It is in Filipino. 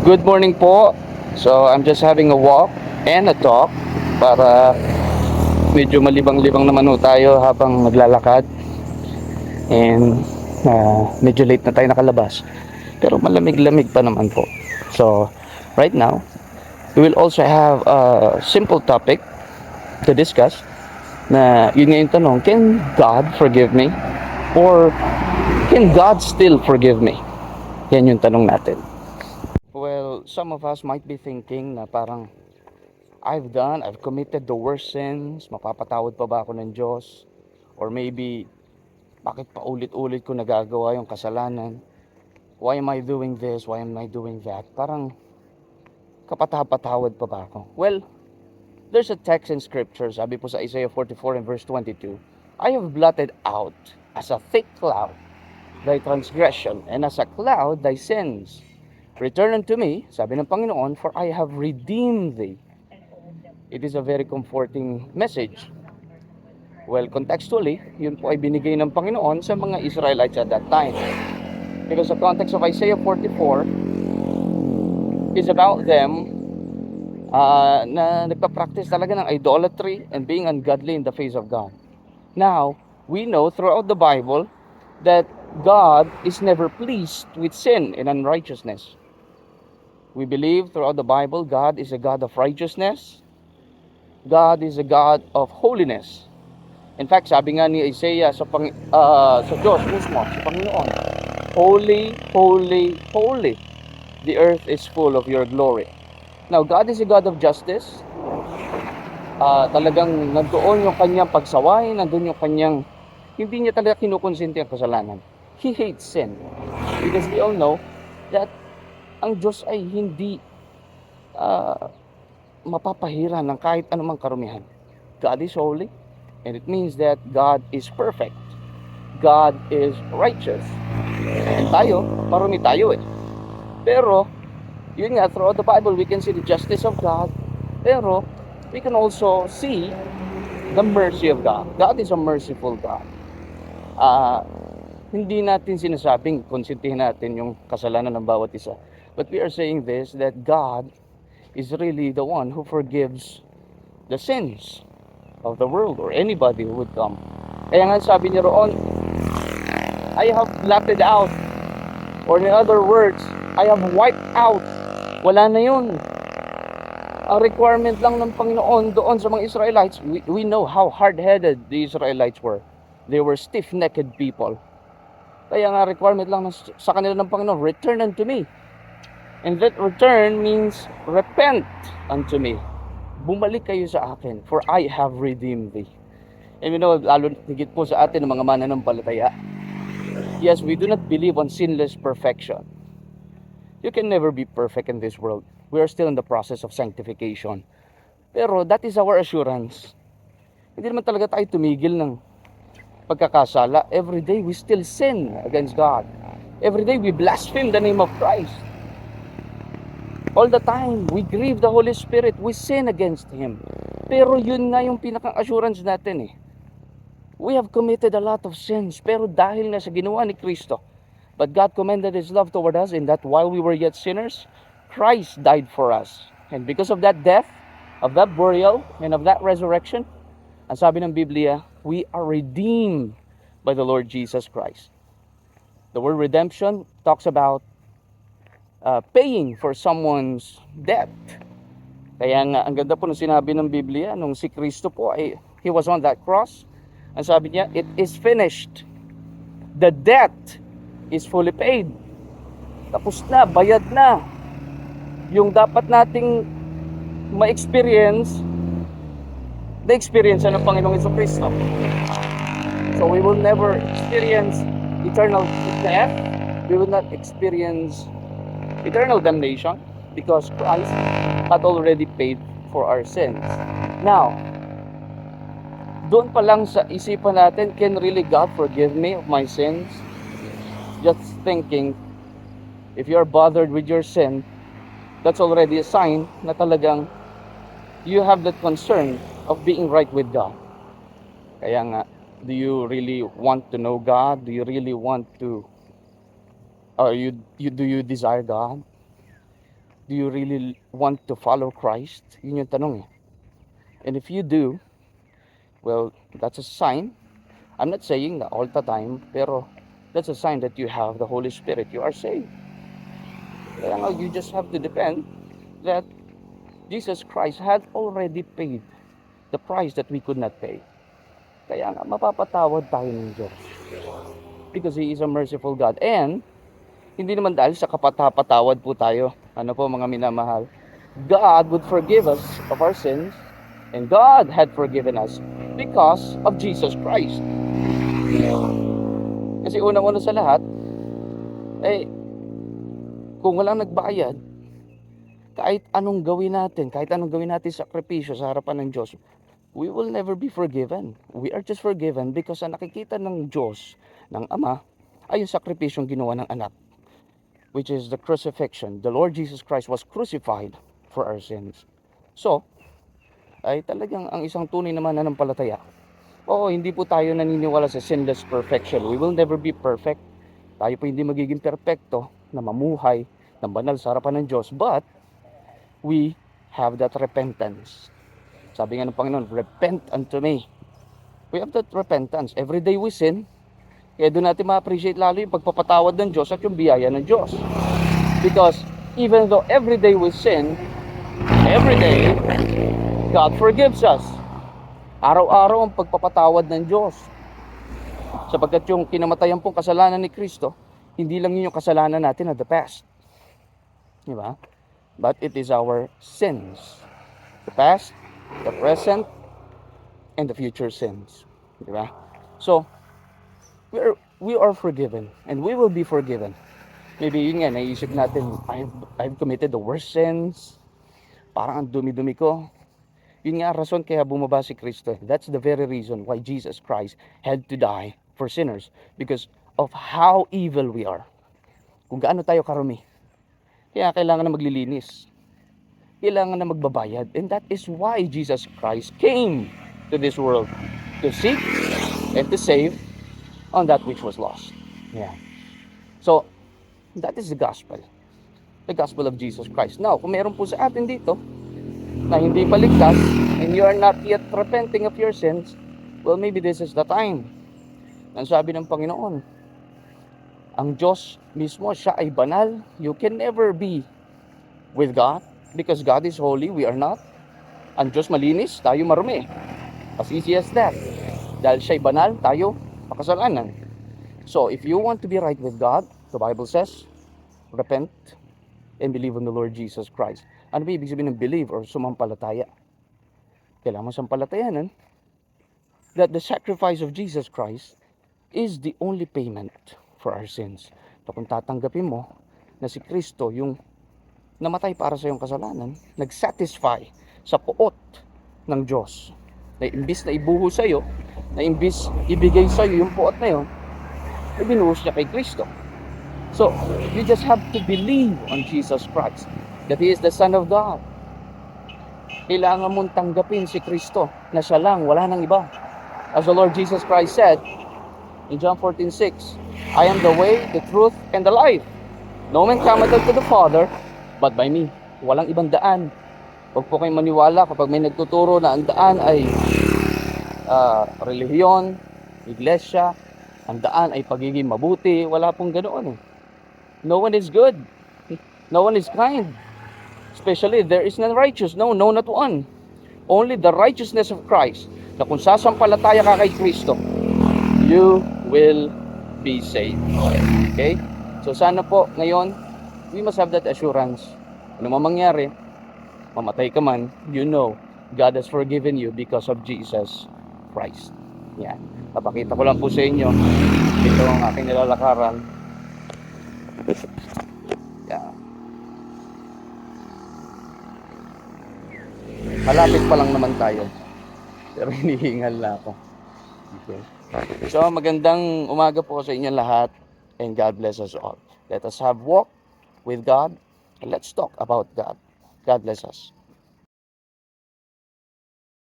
Good morning po. So, I'm just having a walk and a talk para medyo malibang-libang naman ho tayo habang naglalakad. And medyo late na tayo nakalabas. Pero malamig-lamig pa naman po. So, right now, we will also have a simple topic to discuss na yun nga yung tanong, can God forgive me? Or can God still forgive me? Yan yung tanong natin. Well, some of us might be thinking na parang I've committed the worst sins, mapapatawad pa ba ako ng Diyos? Or maybe, bakit pa ulit-ulit ko nagagawa yung kasalanan? Why am I doing this? Why am I doing that? Parang kapatawad pa ba ako? Well, there's a text in scripture, sabi po sa Isaiah 44 and verse 22, I have blotted out as a thick cloud thy transgression, and as a cloud thy sins. Return unto me, sabi ng Panginoon, for I have redeemed thee. It is a very comforting message. Well, contextually, yun po ay binigay ng Panginoon sa mga Israelites at that time. Because the context of Isaiah 44 is about them na nagpa-practice talaga ng idolatry and being ungodly in the face of God. Now, we know throughout the Bible that God is never pleased with sin and unrighteousness. We believe throughout the Bible, God is a God of righteousness. God is a God of holiness. In fact, sabi nga ni Isaiah sa Diyos mismo, sa Panginoon, Holy, holy, holy, the earth is full of your glory. Now, God is a God of justice. Talagang nandoon yung kanyang pagsaway, nandoon yung kanyang, hindi niya talaga kinukonsinti ang kasalanan. He hates sin. Because we all know that ang Diyos ay hindi mapapahira ng kahit anumang karumihan. God is holy, and it means that God is perfect. God is righteous. And tayo, marumi tayo eh. Pero, yun nga, throughout the Bible, we can see the justice of God. Pero, we can also see the mercy of God. God is a merciful God. Hindi natin sinasabing konsintihin natin yung kasalanan ng bawat isa. But we are saying this, that God is really the one who forgives the sins of the world or anybody who would come. Kaya nga sabi niya roon, I have blotted out, or in other words, I have wiped out. Wala na yun. Ang requirement lang ng Panginoon doon sa mga Israelites, we know how hard-headed the Israelites were. They were stiff-necked people. Kaya nga requirement lang sa kanila ng Panginoon, return unto me. And that return means repent unto me. Bumalik kayo sa akin, for I have redeemed thee. And you know, lalo higit po sa atin ng mga mananampalataya, yes, we do not believe on sinless perfection. You can never be perfect in this world. We are still in the process of sanctification. Pero that is our assurance. Hindi naman talaga tayo tumigil ng pagkakasala. Every day we still sin against God. Every day we blaspheme the name of Christ. All the time, we grieve the Holy Spirit. We sin against Him. Pero yun nga yung pinaka-assurance natin eh. We have committed a lot of sins, pero dahil na sa ginawa ni Kristo, but God commended His love toward us in that while we were yet sinners, Christ died for us. And because of that death, of that burial, and of that resurrection, ang sabi ng Biblia, we are redeemed by the Lord Jesus Christ. The word redemption talks about paying for someone's debt. Kaya nga, ang ganda po nung sinabi ng Biblia, nung si Kristo po, ay, He was on that cross. Ang sabi niya, it is finished. The debt is fully paid. Tapos na, bayad na. Yung dapat nating ma-experience, na-experience ng Panginoong Jesucristo. So we will never experience eternal death. We will not experience eternal damnation because Christ had already paid for our sins. Now, doon pa lang sa isipan natin, can really God forgive me of my sins? Just thinking, if you're bothered with your sin, that's already a sign na talagang you have that concern of being right with God. Kaya nga, do you really want to know God? Do you really want to, do you desire God? Do you really want to follow Christ? Yun yung tanong eh. And if you do, well, that's a sign. I'm not saying that all the time, pero that's a sign that you have the Holy Spirit. You are saved. Kaya nga, you just have to depend that Jesus Christ had already paid the price that we could not pay. Kaya nga, mapapatawad tayo ng Diyos. Because He is a merciful God. And, hindi naman dahil sa kapatawad po tayo, ano po mga minamahal, God would forgive us of our sins, and God had forgiven us because of Jesus Christ. Kasi unang-una sa lahat, kung walang nagbayad, kahit anong gawin natin sakripisyo sa harapan ng Diyos, we will never be forgiven. We are just forgiven because ang nakikita ng Diyos, ng Ama, ay yung sakripisyong ginawa ng anak, which is the crucifixion. The Lord Jesus Christ was crucified for our sins. So, ay talagang ang isang tunay na mananampalataya. Oo, hindi po tayo naniniwala sa sinless perfection. We will never be perfect. Tayo po hindi magiging perfecto na mamuhay ng banal sa harapan ng Diyos. But, we have that repentance. Sabi nga ng Panginoon, repent unto me. We have that repentance. Every day we sin. Kaya doon natin ma-appreciate lalo yung pagpapatawad ng Diyos at yung biyaya ng Diyos. Because even though every day we sin, every day, God forgives us. Araw-araw ang pagpapatawad ng Diyos. Sapagkat yung kinamatayan pong kasalanan ni Kristo, hindi lang yun yung kasalanan natin at the past. Diba? But it is our sins. The past, the present, and the future sins. Diba? So, we are forgiven. And we will be forgiven. Maybe yun nga, naisip natin, I've committed the worst sins. Parang ang dumi-dumi ko. Yun nga rason kaya bumaba si Kristo. That's the very reason why Jesus Christ had to die for sinners. Because of how evil we are. Kung gaano tayo karumi. Kaya kailangan na maglilinis. Kailangan na magbabayad. And that is why Jesus Christ came to this world. To seek and to save on that which was lost. Yeah. So, that is the gospel. The gospel of Jesus Christ. Now, kung meron po sa atin dito na hindi paligtas and you are not yet repenting of your sins, well, maybe this is the time. Ang sabi ng Panginoon, ang Diyos mismo, siya ay banal. You can never be with God because God is holy, we are not. Ang Diyos malinis, tayo marumi. As easy as that. Dahil siya'y banal, tayo makasalanan. So, if you want to be right with God, the Bible says, repent and believe on the Lord Jesus Christ. Ano ba ibig sabihin ng believe or sumampalataya? Kailangan sampalatayanan that the sacrifice of Jesus Christ is the only payment for our sins. So, kung tatanggapin mo na si Kristo yung namatay para sa iyong kasalanan, nag-satisfy sa puot ng Diyos, na imbis na ibuho sa iyo, na imbis ibigay sa iyo yung puot na yun, ay binuhos niya kay Kristo. So, you just have to believe on Jesus Christ, that He is the Son of God. Kailangan mong tanggapin si Kristo, na siya lang, wala nang iba. As the Lord Jesus Christ said, in John 14:6, I am the way, the truth, and the life. No man cometh unto the Father, but by me. Walang ibang daan. Huwag po kayong maniwala kapag may nagtuturo na ang daan ay relihiyon, iglesia, ang daan ay pagiging mabuti. Wala pong ganoon. No one is good. No one is kind. Especially, there is none righteous. No, not one. Only the righteousness of Christ. Na kung sasampalataya ka kay Kristo, you will be saved. Okay? So sana po, ngayon, we must have that assurance. Ano man mangyari, mamatay ka man, you know, God has forgiven you because of Jesus Christ. Yan. Papakita ko lang po sa inyo. Ito ang aking nilalakaran. Yan. Malapit pa lang naman tayo. Pero hinihingal na ako. Okay. So, magandang umaga po sa inyo lahat. And God bless us all. Let us have walk with God. And let's talk about God. God bless us.